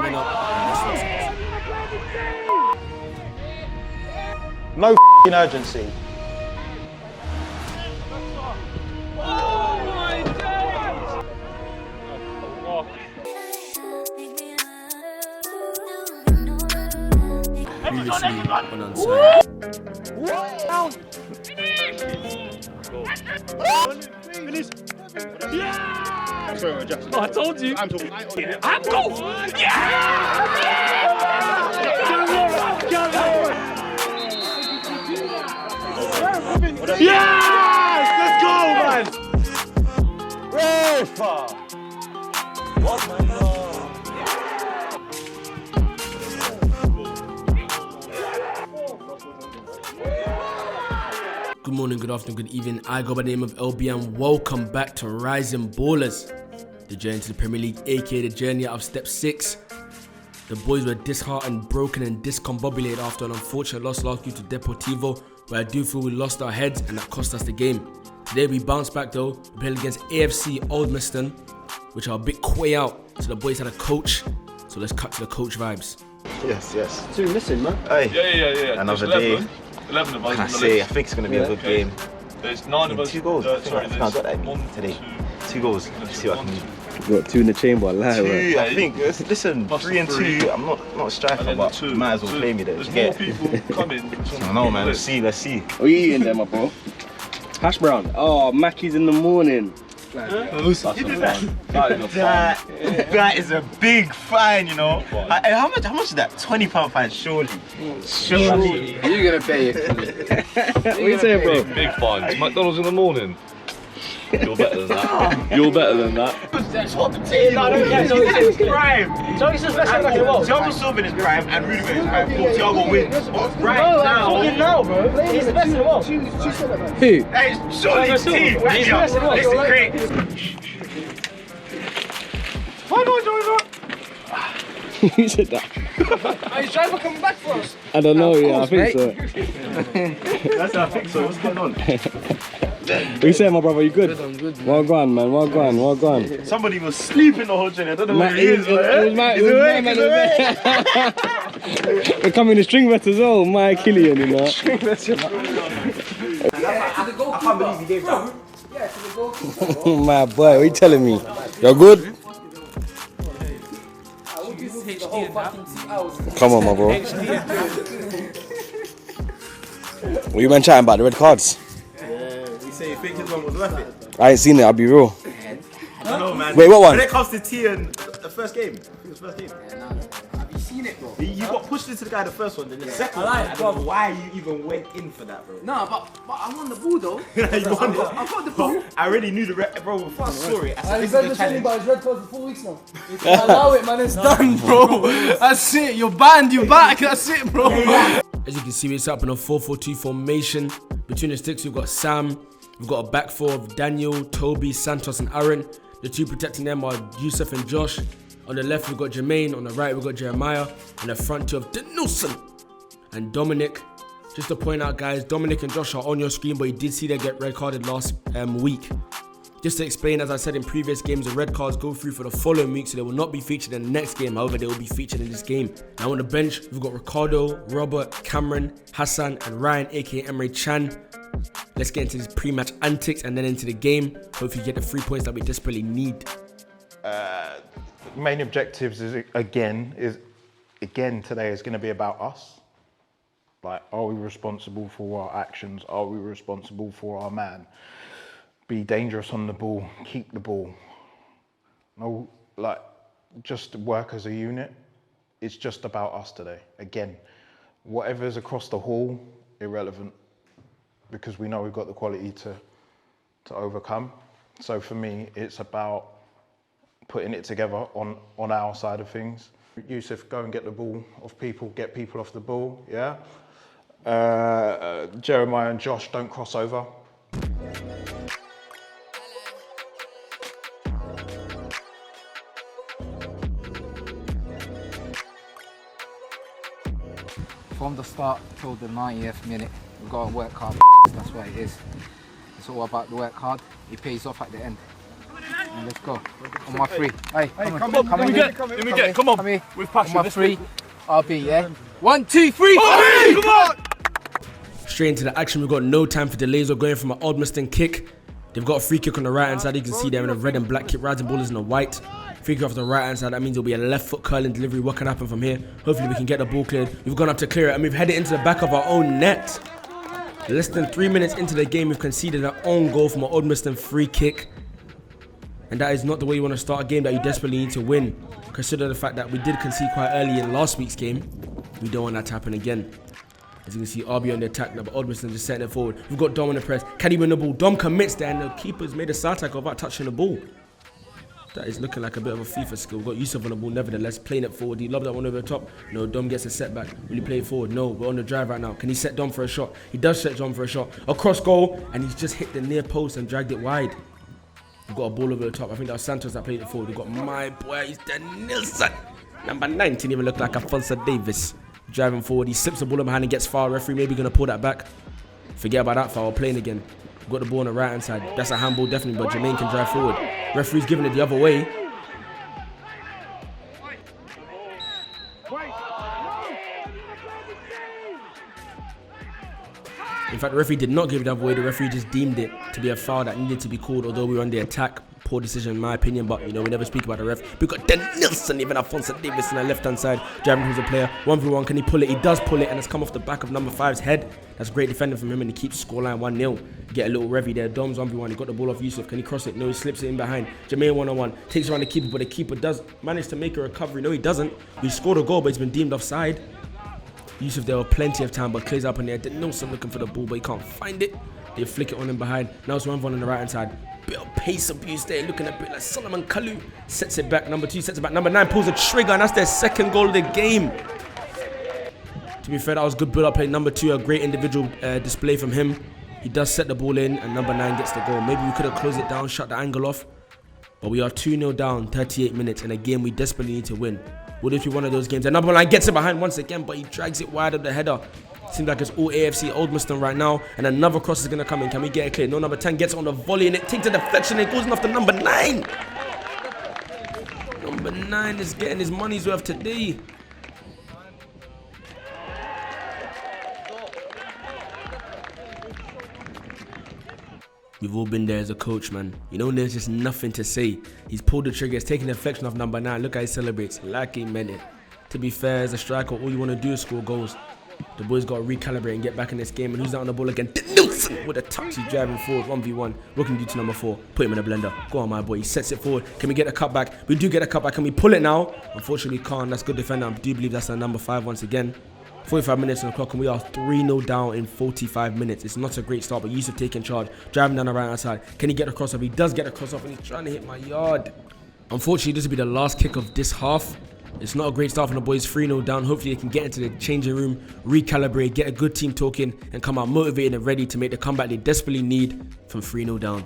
coming up. No urgency. Previously on Unsigned. Finish. Yeah! Sorry, Jackson. I told you. I'm talking. I'm goal. Yes! Let's go, man. Very far. What, man? Good morning, good afternoon, good evening. I go by the name of LBM. Welcome back to Rising Ballers, the journey to the Premier League, aka the journey out of step 6. The boys were disheartened, broken, and discombobulated after an unfortunate loss last week to Deportivo, where I do feel we lost our heads and that cost us the game. Today we bounced back though. We played against AFC Aldermaston, which are a bit quay out, so the boys had a coach. So let's cut to the coach vibes. Yes. Two missing, man. Hey. Yeah. Another There's day. 11 of us. Can I say, I think it's going to be a good game. There's 9 of us. 2 goals. I think I got that one, today. 2 goals. Let's see what I can do. You got 2 in the chamber, I lie, 2, right? I think. Listen, 3 and 2. I'm not a striker, but 2. might as well play me there. There's more people coming. I don't know, man. Let's see. What are you eating there, my bro? Hash brown. Oh, Mackey's in the morning. That is a big fine, you know. How much is that? £20 fine, surely. You're gonna pay it. What are you saying, bro? Big fines. McDonald's in the morning. You're better than that. You're better than that. Swap the team. No, I don't care. He's at his prime. Thiago Silva in his prime and Rudiger in his prime. Thiago wins. Right now, bro. He's the best in the world. Who? Hey, surely his team. He's the best in the world. Listen, great. Why do I join that? Who said that? He's trying to come back for us. I don't know, I think so. That's how I think so. What's going on? What you saying, my brother? You good? I'm good, man. Well gone, man. Well gone. Somebody was sleeping the whole journey. I don't know what it is. We're coming to string bet as well, my Killian, you know. I can't believe he gave that. My boy, what you telling me? You're good? Come on, my bro. What you been chatting about, the red cards? You say you think his one was worth it? I ain't seen it, I'll be real. I don't know, man. Wait, what one? When it comes to T and the first game, I think it was first game. Have you seen it, bro? You got pushed into the guy the first one, then the second one. I don't know why you even went in for that, bro. No, but I won the ball though. You won it. I got the ball. I already knew the bro before I saw it. I said, He's this is been the telling me challenge. about his red card for 4 weeks now. If you allow it, man, it's done, bro. That's it. You're banned. You're back. That's it, bro. As you can see, it's up in a 4-4-2 formation. Between the sticks, we've got Sam. We've got a back four of Daniel, Toby, Santos, and Aaron. The two protecting them are Yusuf and Josh. On the left, we've got Jermaine. On the right, we've got Jeremiah. And the front two of Denilson and Dominic. Just to point out, guys, Dominic and Josh are on your screen, but you did see them get red carded last week. Just to explain, as I said in previous games, the red cards go through for the following week, so they will not be featured in the next game. However, they will be featured in this game. Now on the bench, we've got Ricardo, Robert, Cameron, Hassan, and Ryan, aka Emre Chan. Let's get into these pre-match antics and then into the game. Hopefully, get the 3 points that we desperately need. Main objectives is again today is going to be about us. Like, are we responsible for our actions? Are we responsible for our man? Be dangerous on the ball, keep the ball. No, like, just work as a unit. It's just about us today. Again, whatever's across the hall, irrelevant, because we know we've got the quality to overcome. So for me, it's about putting it together on our side of things. Yusuf, go and get the ball off people, get people off the ball, yeah? Jeremiah and Josh, don't cross over. From the start till the 90th minute, we've got to work hard. That's what it is. It's all about the work hard. It pays off at the end. Let's go. On my three. Hey, come on. Come here. Come on. Come here. With passion. On my three. I'll be, yeah? 1, 2, 3. Come on! Straight into the action. We've got no time for delays. We're going from an Aldermaston kick. They've got a free kick on the right hand side. You can see them in a red and black kit. Rising ball is in the white. Free kick off the right hand side. That means it'll be a left foot curling delivery. What can happen from here? Hopefully we can get the ball cleared. We've gone up to clear it and we've headed into the back of our own net. Less than 3 minutes into the game, we've conceded our own goal from an Aldermaston free kick. And that is not the way you want to start a game that you desperately need to win. Consider the fact that we did concede quite early in last week's game. We don't want that to happen again. As you can see, RB on the attack now, but Aldermaston just setting it forward. We've got Dom on the press. Can he win the ball? Dom commits there, and the keeper's made a side tackle without touching the ball. That is looking like a bit of a FIFA skill. We've got Yusuf on the ball, nevertheless, playing it forward. He lobbed that one over the top. No, Dom gets a setback. Will he play it forward? No, we're on the drive right now. Can he set Dom for a shot? He does set Dom for a shot. Across goal, and he's just hit the near post and dragged it wide. We've got a ball over the top. I think that was Santos that played it forward. We've got my boy, he's Nilsson. Number 19 even look like Alfonso Davis. Driving forward, he slips the ball in behind and gets foul. Referee maybe going to pull that back. Forget about that foul, we're playing again. We've got the ball on the right hand side. That's a handball definitely, but Jermaine can drive forward. Referee's giving it the other way. In fact, the referee did not give it the other way. The referee just deemed it to be a foul that needed to be called, although we were on the attack. Poor decision in my opinion, but you know, we never speak about the ref. We've got Den Nilsson, even Alfonso Davis on the left hand side, driving towards the player. 1v1, can he pull it? He does pull it, and it's come off the back of number 5's head. That's great defending from him, and he keeps scoreline 1-0. Get a little revy there. Dom's 1v1, he got the ball off Yusuf. Can he cross it? No, he slips it in behind. Jermaine 1-on-1, takes around the keeper, but the keeper does manage to make a recovery. No, he doesn't. We scored a goal, but he's been deemed offside. Yusuf, there were plenty of time, but clears up in there. Den Nilsson looking for the ball, but he can't find it. They flick it on him behind. Now it's 1v1 on the right hand side. Bit of pace abuse there, looking a bit like Solomon Kalou. Sets it back, number 2 sets it back, number 9 pulls a trigger, and that's their second goal of the game. To be fair, that was good build up play. Number 2, a great individual display from him. He does set the ball in, and number 9 gets the goal. Maybe we could have closed it down, shut the angle off. But we are 2-0 down, 38 minutes, in a game we desperately need to win. Would it be one of those games? And number 9 gets it behind once again, but he drags it wide of the header. Seems like it's all AFC Aldermaston right now. And another cross is going to come in. Can we get it clear? No, number 10 gets on the volley and it takes a deflection and it goes off to number 9. Number 9 is getting his money's worth today. We've all been there as a coach, man. You know, there's just nothing to say. He's pulled the trigger. He's taking the deflection off number 9. Look how he celebrates. Like he meant it. To be fair, as a striker, all you want to do is score goals. The boys got to recalibrate and get back in this game. And who's out on the ball again? Nilsson with a touch. He's driving forward. 1v1. What can you do to number 4? Put him in a blender. Go on, my boy. He sets it forward. Can we get a cutback? We do get a cutback. Can we pull it now? Unfortunately, we can't. That's good defender. I do believe that's our number 5 once again. 45 minutes on the clock and we are 3-0 down in 45 minutes. It's not a great start, but Yusuf taking charge. Driving down the right hand side. Can he get a cross off? He does get a cross off and he's trying to hit my yard. Unfortunately, this will be the last kick of this half. It's not a great start from the boys, 3-0 down. Hopefully they can get into the changing room, recalibrate, get a good team talking, and come out motivated and ready to make the comeback they desperately need from 3-0 down.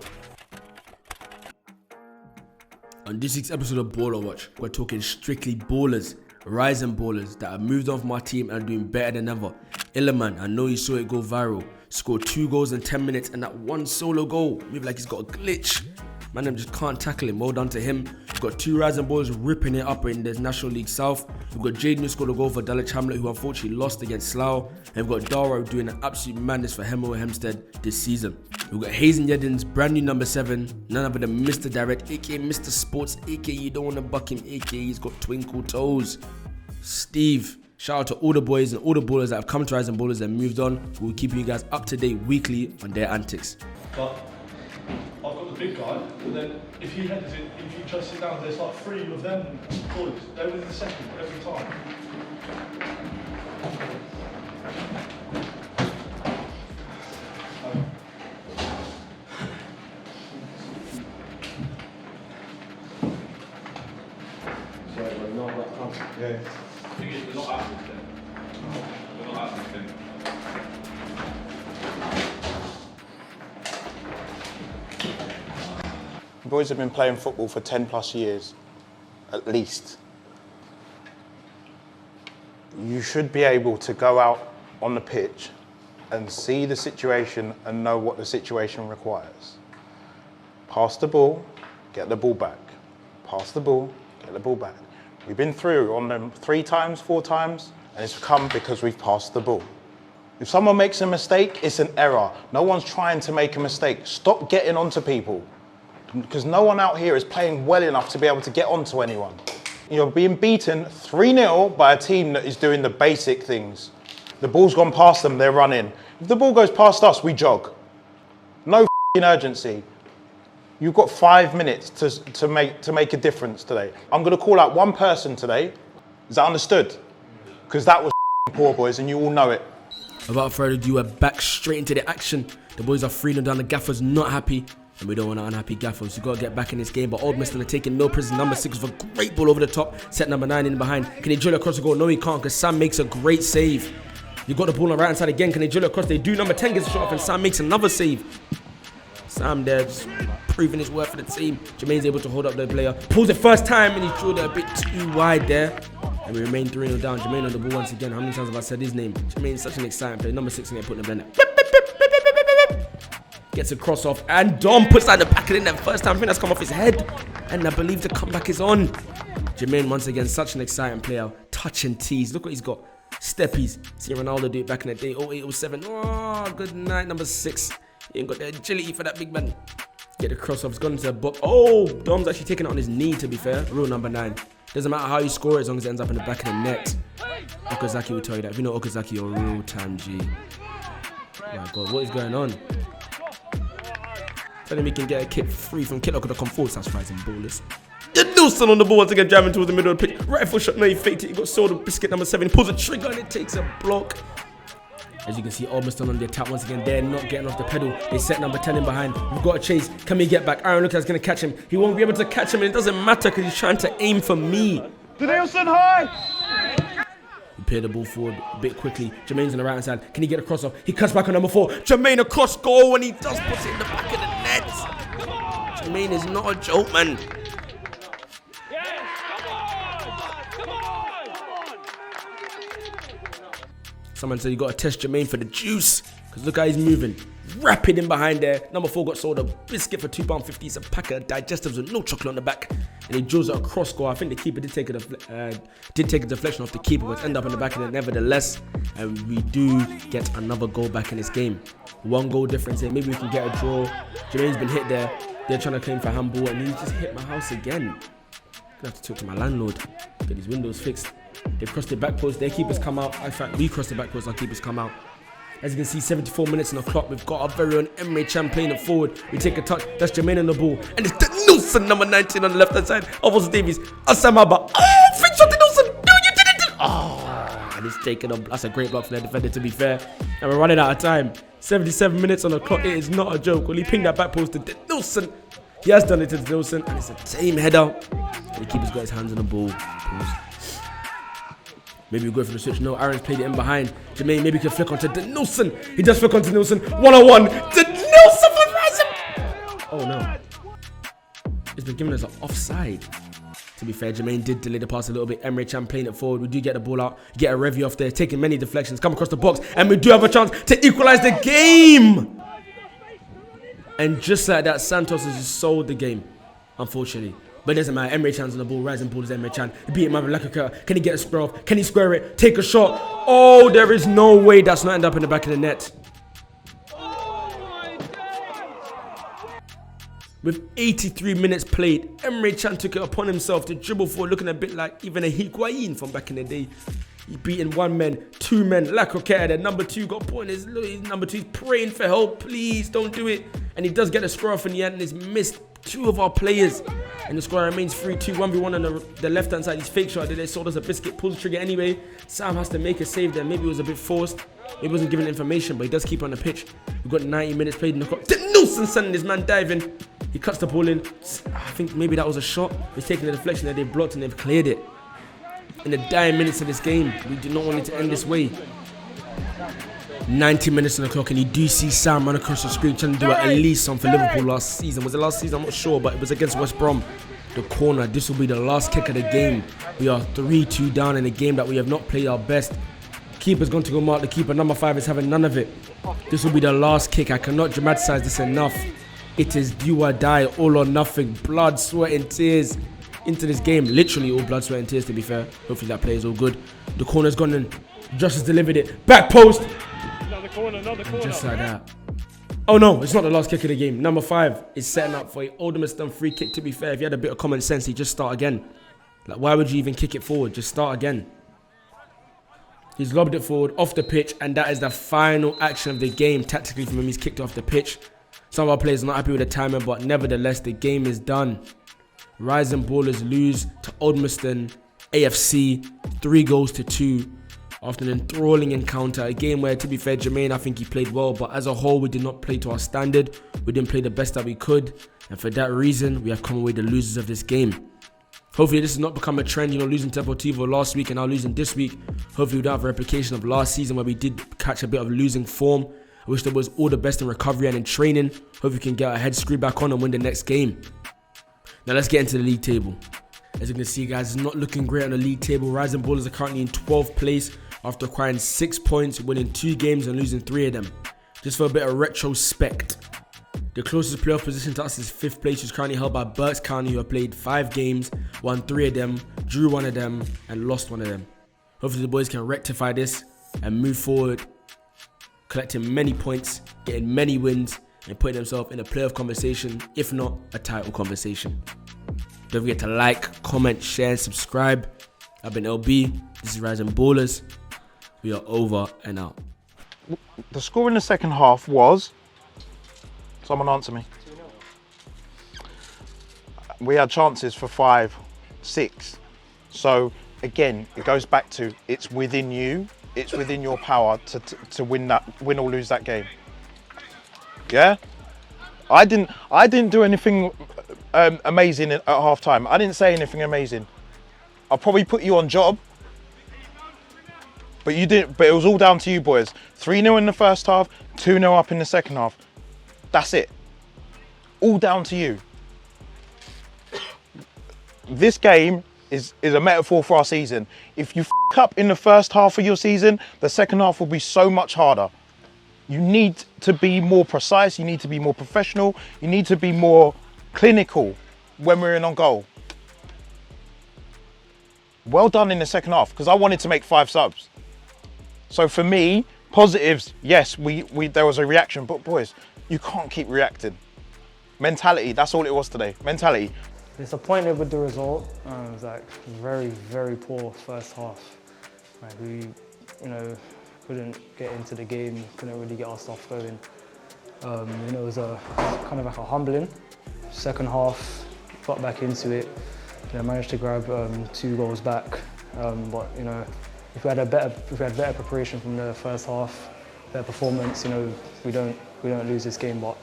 On this week's episode of Baller Watch, we're talking strictly ballers, rising ballers that have moved on from our team and are doing better than ever. Illiman, I know you saw it go viral. Scored 2 goals in 10 minutes and that 1 solo goal. Maybe like he's got a glitch. Man, them just can't tackle him. Well done to him. We've got 2 rising ballers ripping it up in the National League South. We've got Jaden who scored a goal for Dulwich Hamlet, who unfortunately lost against Slough. And we've got Dara doing an absolute madness for M.O.M Hempstead this season. We've got Hazen Yedden's brand new number 7, none other than Mr. Direct, aka Mr. Sports, aka you don't want to buck him, aka he's got twinkle toes. Steve. Shout out to all the boys and all the ballers that have come to Rising Ballers and moved on. We'll keep you guys up to date weekly on their antics. But I've got the big guy, and then if he heads it, if you try to sit down, there's like 3 of them boys. They're within the second every time. Yeah. The thing is, we're not out of this thing. We're not out of this thing. The boys have been playing football for 10 plus years, at least. You should be able to go out on the pitch and see the situation and know what the situation requires. Pass the ball, get the ball back. Pass the ball, get the ball back. We've been through on them 3 times, 4 times, and it's come because we've passed the ball. If someone makes a mistake, it's an error. No one's trying to make a mistake. Stop getting onto people, because no one out here is playing well enough to be able to get onto anyone. You're being beaten 3-0 by a team that is doing the basic things. The ball's gone past them, they're running. If the ball goes past us, we jog. No f***ing urgency. You've got 5 minutes to make a difference today. I'm going to call out one person today. Is that understood? Because that was poor, boys, and you all know it. Without further ado, we're back straight into the action. The boys are 3-0 down. The gaffer's not happy, and we don't want unhappy gaffers. You've got to get back in this game, but Aldermaston are taking no prisoners. Number 6 with a great ball over the top. Set number 9 in behind. Can he drill across the goal? No, he can't, because Sam makes a great save. You got the ball on the right hand side again. Can they drill across? They do. Number 10 gets a shot off, and Sam makes another save. Sam there just proving his worth for the team. Jermaine's able to hold up the player. Pulls it first time, and he drilled it a bit too wide there. And we remain 3-0 down. Jermaine on the ball once again. How many times have I said his name? Jermaine's such an exciting player. Number 6 and put in the blender. Gets a cross off, and Dom puts that in the back of the net first time. I think that's come off his head. And I believe the comeback is on. Jermaine once again, such an exciting player. Touch and tease. Look what he's got. Steppies. See Ronaldo do it back in the day. 08, 07. Oh, good night. Number 6. He ain't got the agility for that big man. Get the cross off. It's gone into the box. Oh, Dom's actually taking it on his knee, to be fair. Rule number 9. Doesn't matter how you score as long as it ends up in the back of the net. Okazaki will tell you that. If you know Okazaki, you're a real time G. Oh my God, what is going on? Tell him he can get a kick free from Kitlock. Could have come forward. That's rising ballers. Nelson on the ball once again, driving towards the middle of the pitch. Right foot shot, no, he faked it. He got sold a biscuit number 7. He pulls a trigger and it takes a block. As you can see, Aldermaston on the attack once again. They're not getting off the pedal. They set number 10 in behind. We've got a chase. Can we get back? Aaron Lucas going to catch him. He won't be able to catch him, and it doesn't matter because he's trying to aim for me. Nelson high! We play the ball forward a bit quickly. Jermaine's on the right hand side. Can he get a cross off? He cuts back on number 4. Jermaine across goal, and he does put it in the back of the net. Jermaine is not a joke, man. Someone said you got to test Jermaine for the juice, because look how he's moving. Rapid in behind there. Number 4 got sold a biscuit for £2.50. It's a pack of digestives with no chocolate on the back. And he drills it across goal. I think the keeper did take a deflection off the keeper, but end up in the back of it nevertheless. And we do get another goal back in this game. 1 goal difference here. Maybe we can get a draw. Jermaine's been hit there. They're trying to claim for handball, and he just hit my house again. Gonna have to talk to my landlord. Get these windows fixed. They've crossed the back post. Their keepers come out. In fact, we crossed the back post. Our keepers come out. As you can see, 74 minutes on the clock. We've got our very own M.O.M playing it forward. We take a touch. That's Jermaine on the ball. And it's the Nelson, number 19 on the left-hand side. Alphonso Davies. Asamaba. Oh, fix shot to Nelson. No, you didn't. Oh, and he's taken a... That's a great block from their defender, to be fair. And we're running out of time. 77 minutes on the clock. It is not a joke. Will he ping that back post to Nelson? He has done it to Nelson. And it's a tame header. And the keeper's got his hands on the ball. Pause. Maybe we go for the switch. No, Aaron's played it in behind. Jermaine maybe can flick onto Nelson. He does flick onto Nelson. 1-on-1. Nelson for Rising. Oh no. It's been given us an offside. To be fair, Jermaine did delay the pass a little bit. M.O.M playing it forward. We do get the ball out. Get a review off there. Taking many deflections. Come across the box. And we do have a chance to equalize the game. And just like that, Santos has just sold the game. Unfortunately. But it doesn't matter. M.O.M's on the ball. Rising ball is M.O.M. He beat him over like a cut. Can he get a square off? Can he square it? Take a shot. Oh, there is no way that's not end up in the back of the net. With 83 minutes played, M.O.M took it upon himself to dribble forward, looking a bit like even a Higuain from back in the day. He beaten 1 man, 2 men, like okay, then number 2 got put in his number 2's praying for help. Please don't do it. And he does get a square off in the end, and he's missed 2 of our players. And the score remains 3-2, 1v1 on the left-hand side. He's fake shot. They sold us a biscuit, pulls the trigger anyway. Sam has to make a save there. Maybe it was a bit forced. He wasn't given information, but he does keep on the pitch. We've got 90 minutes played in the clock. Nelson sending his man diving. He cuts the ball in. I think maybe that was a shot. He's taking the deflection that they've blocked and they've cleared it. In the dying minutes of this game, we do not want it to end this way. 90 minutes on the clock, and you do see Sam run across the screen trying to do at least something for Liverpool last season. Was it last season? I'm not sure, but it was against West Brom. The corner. This will be the last kick of the game. We are 3-2 down in a game that we have not played our best. Keeper's going to go mark the keeper. Number 5 is having none of it. This will be the last kick. I cannot dramatize this enough. It is do or die, all or nothing, blood, sweat and tears into this game. Literally all blood, sweat and tears, to be fair. Hopefully that play is all good. The corner's gone in. Josh has delivered it. Back post. Another corner. Just like that. Oh no, it's not the last kick of the game. Number 5 is setting up for a Aldermaston free kick. To be fair, if you had a bit of common sense, he'd just start again. Like, why would you even kick it forward? Just start again. He's lobbed it forward off the pitch, and that is the final action of the game. Tactically from him, he's kicked off the pitch. Some of our players are not happy with the timing, but nevertheless, the game is done. Rising Ballers lose to Aldermaston AFC 3-2 after an enthralling encounter. A game where, to be fair, Jermaine, I think he played well, but as a whole, we did not play to our standard. We didn't play the best that we could, and for that reason, we have come away the losers of this game. Hopefully this has not become a trend, losing to Deportivo last week and now losing this week. Hopefully we don't have a replication of last season where we did catch a bit of losing form. I wish there was all the best in recovery and in training. Hope we can get our head screwed back on and win the next game. Now let's get into the league table. As you can see, guys, it's not looking great on the league table. Rising Ballers are currently in 12th place after acquiring 6 points, winning 2 games and losing 3 of them. Just for a bit of retrospect, the closest playoff position to us is 5th place, which is currently held by Berks County, who have played 5 games, won 3 of them, drew 1 of them, and lost 1 of them. Hopefully the boys can rectify this and move forward, collecting many points, getting many wins, and putting themselves in a playoff conversation, if not a title conversation. Don't forget to like, comment, share, and subscribe. I've been LB, this is Rising Ballers. We are over and out. The score in the second half was... Someone answer me. We had chances for 5, 6. So again, it goes back to it's within you. It's within your power to win or lose that game. Yeah. I didn't do anything amazing at half time. I didn't say anything amazing. I'll probably put you on job. But you didn't. But it was all down to you boys. 3-0 in the first half, 2-0 up in the second half. That's it. All down to you. This game is a metaphor for our season. If you f*** up in the first half of your season, the second half will be so much harder. You need to be more precise. You need to be more professional. You need to be more clinical when we're in on goal. Well done in the second half, because I wanted to make 5 subs. So for me, positives, yes, there was a reaction, but boys, you can't keep reacting. Mentality, that's all it was today. Mentality. Disappointed with the result. It was like very, very poor first half. Like we, couldn't get into the game, couldn't really get our stuff going. It was kind of like a humbling. Second half, got back into it. Managed to grab 2 goals back. But if we had better preparation from the first half, better performance, we don't lose this game. But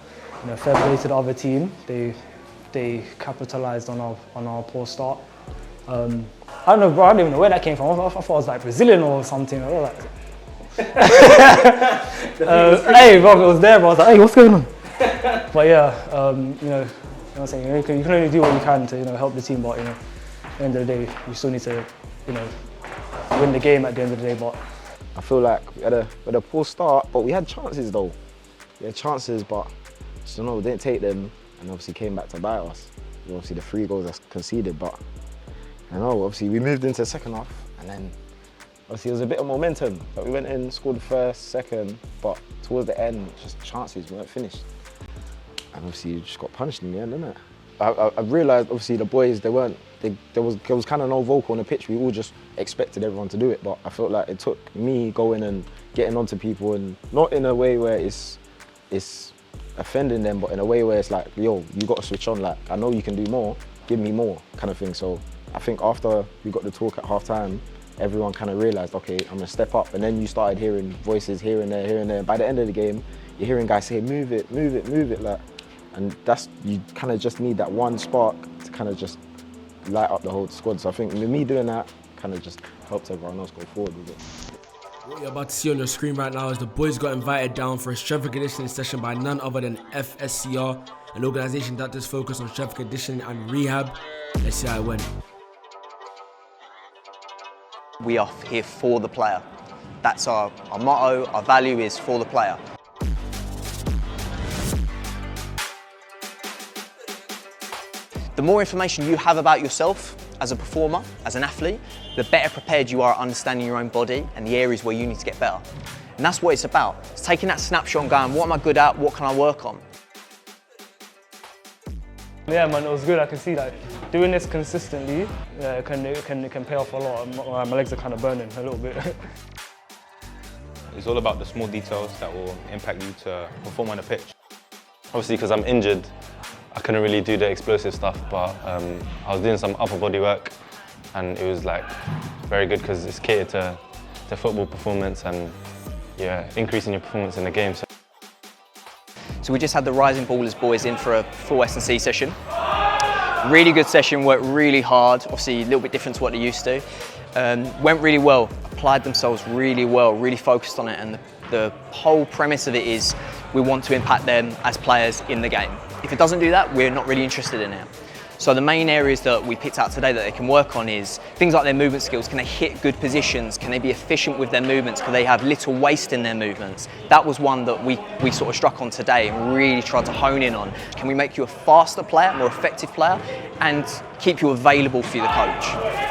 fair play to the other team. They capitalised on our poor start. I don't know, bro. I don't even know where that came from. I thought it was like Brazilian or something. I was like, hey, bro, it was there, bro. I was like, hey, what's going on? But yeah, you know what I'm saying? You can only do what you can to help the team, but at the end of the day, you still need to win the game at the end of the day. But I feel like we had a poor start, but we had chances though. We had chances, but we didn't take them, and obviously came back to bite us. Obviously the 3 goals that's conceded, but obviously we moved into the second half, and then obviously there was a bit of momentum. Like we went in, scored the first, second, but towards the end, just chances weren't finished. And obviously you just got punished in the end, didn't it? I realised obviously the boys, there was kind of no vocal on the pitch. We all just expected everyone to do it, but I felt like it took me going and getting onto people, and not in a way where it's offending them, but in a way where it's like, yo, you got to switch on. Like, I know you can do more, give me more, kind of thing. So I think after we got the talk at half time, everyone kind of realised, okay, I'm gonna step up. And then you started hearing voices here and there, here and there. By the end of the game, you're hearing guys say, move it, move it, move it, like. And you kind of just need that one spark to kind of just light up the whole squad. So I think me doing that kind of just helped everyone else go forward with it. What you're about to see on your screen right now is the boys got invited down for a strength and conditioning session by none other than FSCR, an organisation that does focus on strength and conditioning and rehab. Let's see how it went. We are here for the player. That's our motto, our value is for the player. The more information you have about yourself as a performer, as an athlete, the better prepared you are at understanding your own body and the areas where you need to get better. And that's what it's about. It's taking that snapshot and going, what am I good at? What can I work on? Yeah, man, it was good. I can see that doing this consistently, it can pay off a lot. My legs are kind of burning a little bit. It's all about the small details that will impact you to perform on the pitch. Obviously, because I'm injured, I couldn't really do the explosive stuff, but I was doing some upper body work, and it was like very good because it's catered to football performance and increasing your performance in the game. So we just had the Rising Ballers boys in for a full S&C session. Really good session, worked really hard, obviously a little bit different to what they're used to. Went really well, applied themselves really well, really focused on it, and the whole premise of it is we want to impact them as players in the game. If it doesn't do that, we're not really interested in it. So the main areas that we picked out today that they can work on is things like their movement skills. Can they hit good positions? Can they be efficient with their movements? Can they have little waste in their movements? That was one that we sort of struck on today and really tried to hone in on. Can we make you a faster player, more effective player, and keep you available for the coach?